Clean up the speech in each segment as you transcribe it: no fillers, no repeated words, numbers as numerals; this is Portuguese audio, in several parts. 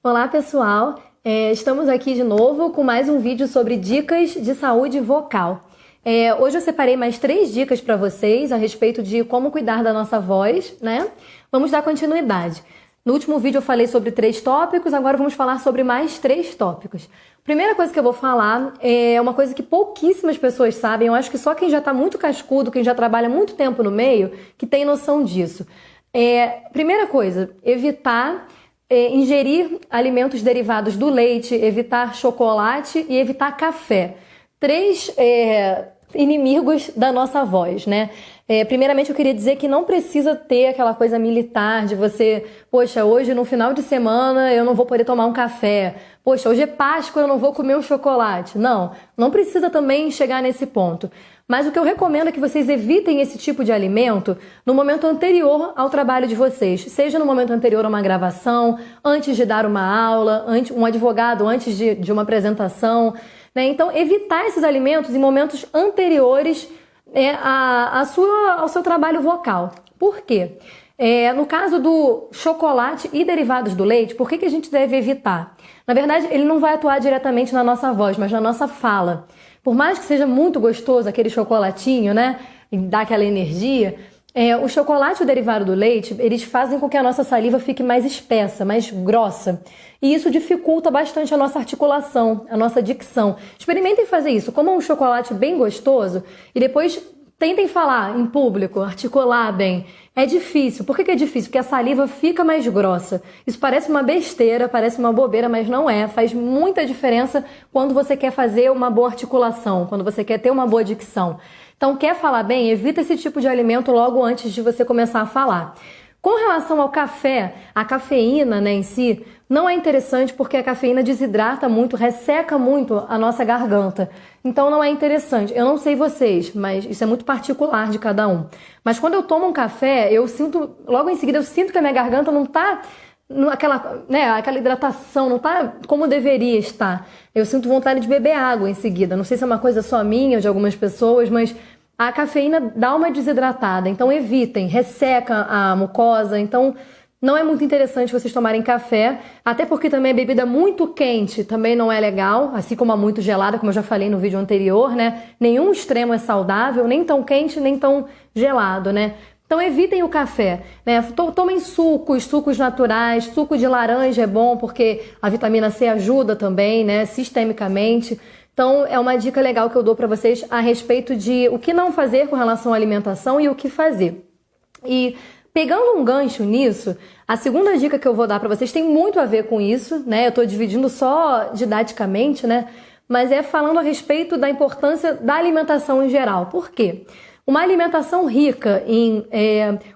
Olá pessoal, estamos aqui de novo com mais um vídeo sobre dicas de saúde vocal. Hoje eu separei mais 3 dicas para vocês a respeito de como cuidar da nossa voz, né? Vamos dar continuidade. No último vídeo eu falei sobre 3 tópicos, agora vamos falar sobre mais 3 tópicos. Primeira coisa que eu vou falar é uma coisa que pouquíssimas pessoas sabem, eu acho que só quem já está muito cascudo, quem já trabalha muito tempo no meio, que tem noção disso. Primeira coisa, evitar ingerir alimentos derivados do leite, evitar chocolate e evitar café. 3 inimigos da nossa voz, né? Primeiramente eu queria dizer que não precisa ter aquela coisa militar de você, poxa, hoje no final de semana eu não vou poder tomar um café, poxa, hoje é Páscoa eu não vou comer um chocolate. Não precisa também chegar nesse ponto. Mas o que eu recomendo é que vocês evitem esse tipo de alimento no momento anterior ao trabalho de vocês. Seja no momento anterior a uma gravação, antes de dar uma aula, um advogado antes de uma apresentação, né? Então, evitar esses alimentos em momentos anteriores ao seu trabalho vocal. Por quê? No caso do chocolate e derivados do leite, por que a gente deve evitar? Na verdade, ele não vai atuar diretamente na nossa voz, mas na nossa fala. Por mais que seja muito gostoso aquele chocolatinho, né, e dá aquela energia, o chocolate e o derivado do leite, eles fazem com que a nossa saliva fique mais espessa, mais grossa. E isso dificulta bastante a nossa articulação, a nossa dicção. Experimentem fazer isso, comam um chocolate bem gostoso e depois tentem falar em público, articular bem. É difícil. Por que é difícil? Porque a saliva fica mais grossa. Isso parece uma besteira, parece uma bobeira, mas não é. Faz muita diferença quando você quer fazer uma boa articulação, quando você quer ter uma boa dicção. Então, quer falar bem? Evita esse tipo de alimento logo antes de você começar a falar. Com relação ao café, a cafeína, né, em si, não é interessante porque a cafeína desidrata muito, resseca muito a nossa garganta. Então não é interessante. Eu não sei vocês, mas isso é muito particular de cada um. Mas quando eu tomo um café, logo em seguida eu sinto que a minha garganta não tá aquela hidratação, não tá como deveria estar. Eu sinto vontade de beber água em seguida. Não sei se é uma coisa só minha ou de algumas pessoas, mas a cafeína dá uma desidratada, então evitem, resseca a mucosa, então não é muito interessante vocês tomarem café, até porque também a bebida muito quente também não é legal, assim como a muito gelada, como eu já falei no vídeo anterior, né? Nenhum extremo é saudável, nem tão quente, nem tão gelado, né? Então evitem o café, né? Tomem sucos naturais, suco de laranja é bom porque a vitamina C ajuda também, né? Sistemicamente. Então, é uma dica legal que eu dou para vocês a respeito de o que não fazer com relação à alimentação e o que fazer. E pegando um gancho nisso, a segunda dica que eu vou dar para vocês tem muito a ver com isso, né? Eu estou dividindo só didaticamente, né? Mas é falando a respeito da importância da alimentação em geral. Por quê? Uma alimentação rica em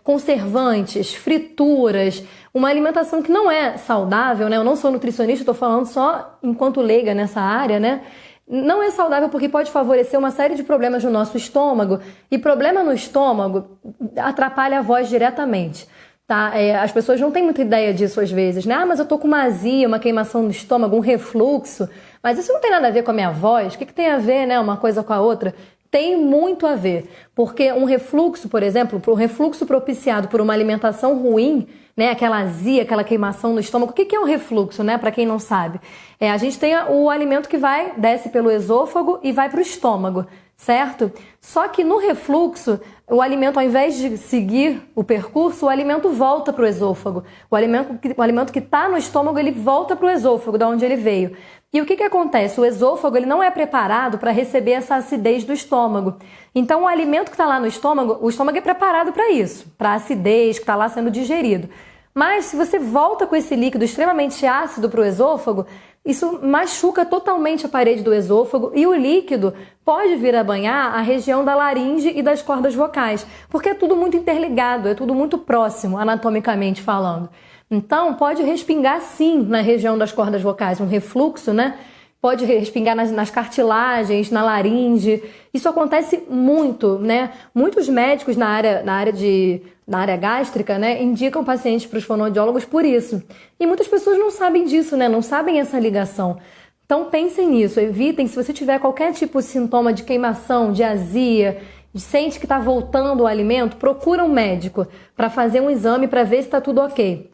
conservantes, frituras, uma alimentação que não é saudável, né? Eu não sou nutricionista, estou falando só enquanto leiga nessa área, né? Não é saudável porque pode favorecer uma série de problemas no nosso estômago e problema no estômago atrapalha a voz diretamente, tá? As pessoas não têm muita ideia disso às vezes, né? Mas eu tô com uma azia, uma queimação no estômago, um refluxo, mas isso não tem nada a ver com a minha voz. O que tem a ver, né, uma coisa com a outra? Tem muito a ver, porque um refluxo, por exemplo, um refluxo propiciado por uma alimentação ruim, né, aquela azia, aquela queimação no estômago. O que é um refluxo, né, para quem não sabe? A gente tem o alimento que desce pelo esôfago e vai para o estômago, certo? Só que no refluxo, o alimento, ao invés de seguir o percurso, o alimento volta para o esôfago. O alimento que está no estômago, ele volta para o esôfago, da onde ele veio. E o que acontece? O esôfago ele não é preparado para receber essa acidez do estômago. Então, o alimento que está lá no estômago, o estômago é preparado para isso, para a acidez que está lá sendo digerido. Mas se você volta com esse líquido extremamente ácido para o esôfago, isso machuca totalmente a parede do esôfago e o líquido pode vir a banhar a região da laringe e das cordas vocais, porque é tudo muito interligado, é tudo muito próximo, anatomicamente falando. Então, pode respingar sim na região das cordas vocais, um refluxo, né? Pode respingar nas cartilagens, na laringe. Isso acontece muito, né? Muitos médicos na área gástrica, né, indicam pacientes para os fonoaudiólogos por isso. E muitas pessoas não sabem disso, né? Não sabem essa ligação. Então, pensem nisso, evitem, se você tiver qualquer tipo de sintoma de queimação, de azia, sente que está voltando o alimento, procura um médico para fazer um exame para ver se está tudo ok.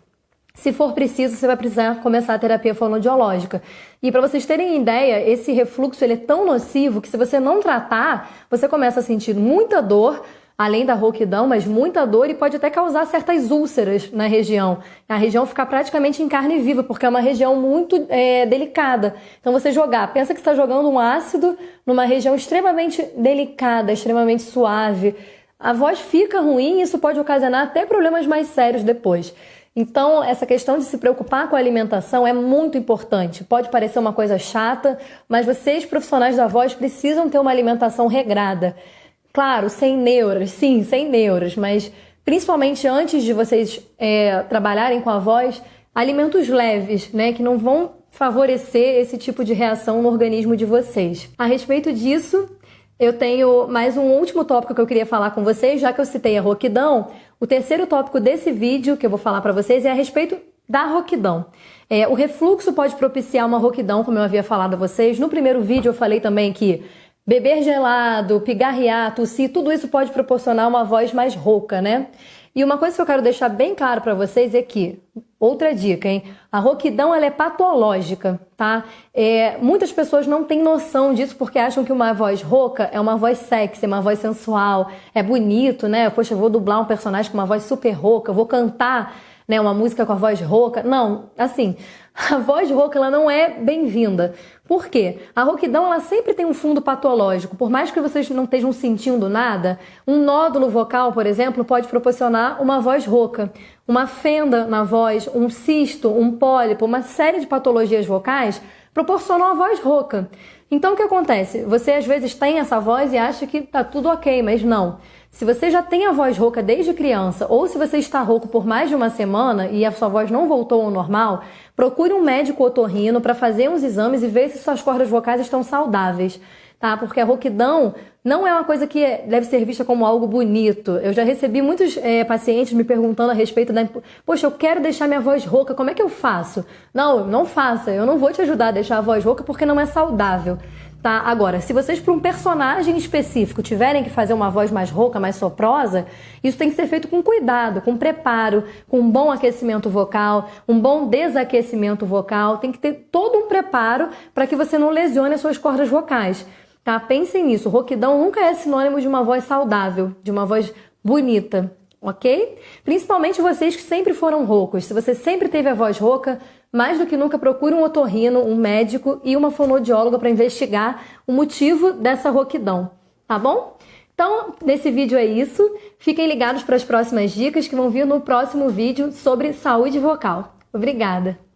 Se for preciso, você vai precisar começar a terapia fonoaudiológica. E para vocês terem ideia, esse refluxo ele é tão nocivo que se você não tratar, você começa a sentir muita dor, além da rouquidão, mas muita dor, e pode até causar certas úlceras na região. A região ficar praticamente em carne viva, porque é uma região muito delicada. Então você pensa que está jogando um ácido numa região extremamente delicada, extremamente suave. A voz fica ruim e isso pode ocasionar até problemas mais sérios depois. Então, essa questão de se preocupar com a alimentação é muito importante. Pode parecer uma coisa chata, mas vocês, profissionais da voz, precisam ter uma alimentação regrada. Claro, sem neuras, sim, sem neuras, mas principalmente antes de vocês trabalharem com a voz, alimentos leves, né, que não vão favorecer esse tipo de reação no organismo de vocês. A respeito disso, eu tenho mais um último tópico que eu queria falar com vocês, já que eu citei a rouquidão. O terceiro tópico desse vídeo que eu vou falar para vocês é a respeito da rouquidão. O refluxo pode propiciar uma rouquidão, como eu havia falado a vocês. No primeiro vídeo eu falei também que beber gelado, pigarrear, tossir, tudo isso pode proporcionar uma voz mais rouca, né? E uma coisa que eu quero deixar bem claro para vocês é que, outra dica, hein? A rouquidão, ela é patológica, tá? Muitas pessoas não têm noção disso porque acham que uma voz rouca é uma voz sexy, é uma voz sensual, é bonito, né? Poxa, eu vou dublar um personagem com uma voz super rouca, eu vou cantar, né, uma música com a voz rouca. Não, assim, a voz rouca, ela não é bem-vinda. Por quê? A rouquidão, ela sempre tem um fundo patológico. Por mais que vocês não estejam sentindo nada, um nódulo vocal, por exemplo, pode proporcionar uma voz rouca. Uma fenda na voz, um cisto, um pólipo, uma série de patologias vocais proporcionam uma voz rouca. Então, o que acontece? Você, às vezes, tem essa voz e acha que tá tudo ok, mas não. Se você já tem a voz rouca desde criança, ou se você está rouco por mais de uma semana e a sua voz não voltou ao normal, procure um médico otorrino para fazer uns exames e ver se suas cordas vocais estão saudáveis, tá? Porque a rouquidão não é uma coisa que deve ser vista como algo bonito. Eu já recebi muitos pacientes me perguntando a respeito da... Poxa, eu quero deixar minha voz rouca, como é que eu faço? Não, não faça, eu não vou te ajudar a deixar a voz rouca porque não é saudável. Tá? Agora, se vocês para um personagem específico tiverem que fazer uma voz mais rouca, mais soprosa, isso tem que ser feito com cuidado, com preparo, com um bom aquecimento vocal, um bom desaquecimento vocal. Tem que ter todo um preparo para que você não lesione as suas cordas vocais. Tá? Pensem nisso, rouquidão nunca é sinônimo de uma voz saudável, de uma voz bonita. Ok? Principalmente vocês que sempre foram roucos. Se você sempre teve a voz rouca, mais do que nunca procure um otorrino, um médico e uma fonoaudióloga para investigar o motivo dessa rouquidão, tá bom? Então, nesse vídeo é isso. Fiquem ligados para as próximas dicas que vão vir no próximo vídeo sobre saúde vocal. Obrigada!